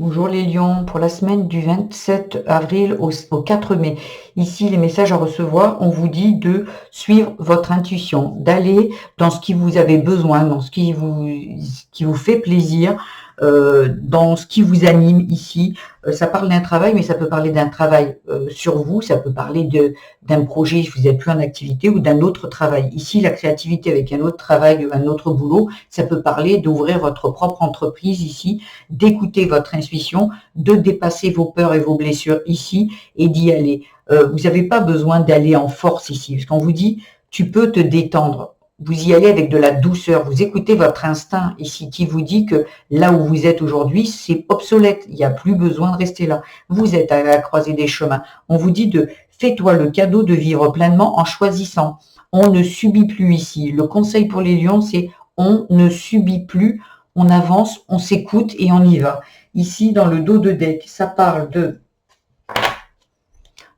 Bonjour les lions, pour la semaine du 27 avril au 4 mai. Ici, les messages à recevoir, on vous dit de suivre votre intuition, d'aller dans ce qui vous avez besoin, dans ce qui vous fait plaisir, dans ce qui vous anime ici. Ça parle d'un travail, mais ça peut parler d'un travail sur vous, ça peut parler d'un projet, si vous n'êtes plus en activité, ou d'un autre travail. Ici, la créativité avec un autre travail, un autre boulot, ça peut parler d'ouvrir votre propre entreprise ici, d'écouter votre intuition, de dépasser vos peurs et vos blessures ici et d'y aller. Vous n'avez pas besoin d'aller en force ici, parce qu'on vous dit, tu peux te détendre. Vous y allez avec de la douceur, vous écoutez votre instinct ici qui vous dit que là où vous êtes aujourd'hui, c'est obsolète, il n'y a plus besoin de rester là. Vous êtes à la croisée des chemins. On vous dit de fais-toi le cadeau de vivre pleinement en choisissant. On ne subit plus ici. Le conseil pour les lions, c'est on ne subit plus, on avance, on s'écoute et on y va. Ici, dans le dos de deck, ça parle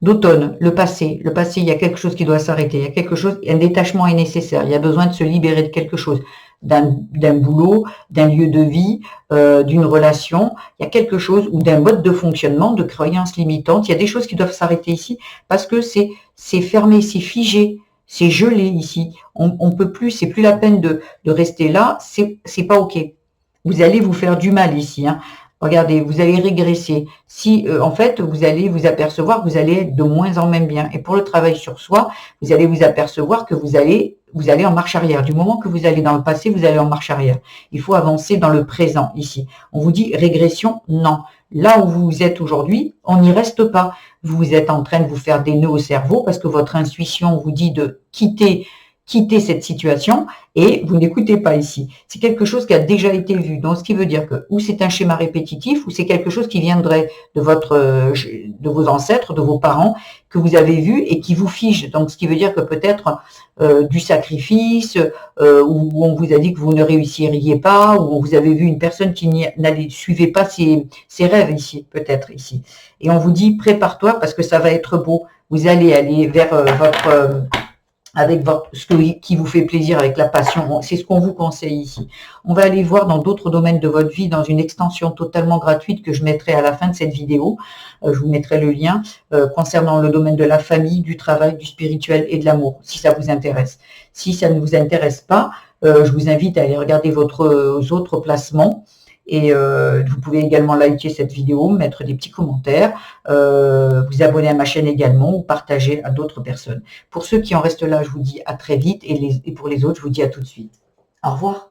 d'automne, le passé. Le passé, il y a quelque chose qui doit s'arrêter. Il y a quelque chose, un détachement est nécessaire. Il y a besoin de se libérer de quelque chose, d'un boulot, d'un lieu de vie, d'une relation. Il y a quelque chose, ou d'un mode de fonctionnement, de croyances limitantes. Il y a des choses qui doivent s'arrêter ici parce que c'est fermé, c'est figé. C'est gelé ici. On peut plus, c'est plus la peine de rester là. C'est pas OK. Vous allez vous faire du mal ici, hein. Regardez, vous allez régresser. Si, en fait, vous allez vous apercevoir que vous allez être de moins en moins bien. Et pour le travail sur soi, vous allez vous apercevoir que vous allez en marche arrière. Du moment que vous allez dans le passé, vous allez en marche arrière. Il faut avancer dans le présent ici. On vous dit régression, non. Là où vous êtes aujourd'hui, on n'y reste pas. Vous êtes en train de vous faire des nœuds au cerveau parce que votre intuition vous dit de quitter cette situation et vous n'écoutez pas ici. C'est quelque chose qui a déjà été vu. Donc, ce qui veut dire que ou c'est un schéma répétitif ou c'est quelque chose qui viendrait de vos ancêtres, de vos parents que vous avez vu et qui vous fige. Donc, ce qui veut dire que peut-être du sacrifice, où on vous a dit que vous ne réussiriez pas, où on vous avait vu une personne qui n'allait suivait pas ses rêves ici, peut-être ici. Et on vous dit prépare-toi parce que ça va être beau. Vous allez aller vers avec ce qui vous fait plaisir, avec la passion. C'est ce qu'on vous conseille ici. On va aller voir dans d'autres domaines de votre vie, dans une extension totalement gratuite que je mettrai à la fin de cette vidéo. Je vous mettrai le lien concernant le domaine de la famille, du travail, du spirituel et de l'amour, si ça vous intéresse. Si ça ne vous intéresse pas, je vous invite à aller regarder vos autres placements. Et vous pouvez également liker cette vidéo, mettre des petits commentaires, vous abonner à ma chaîne également ou partager à d'autres personnes. Pour ceux qui en restent là, je vous dis à très vite et pour les autres, je vous dis à tout de suite. Au revoir.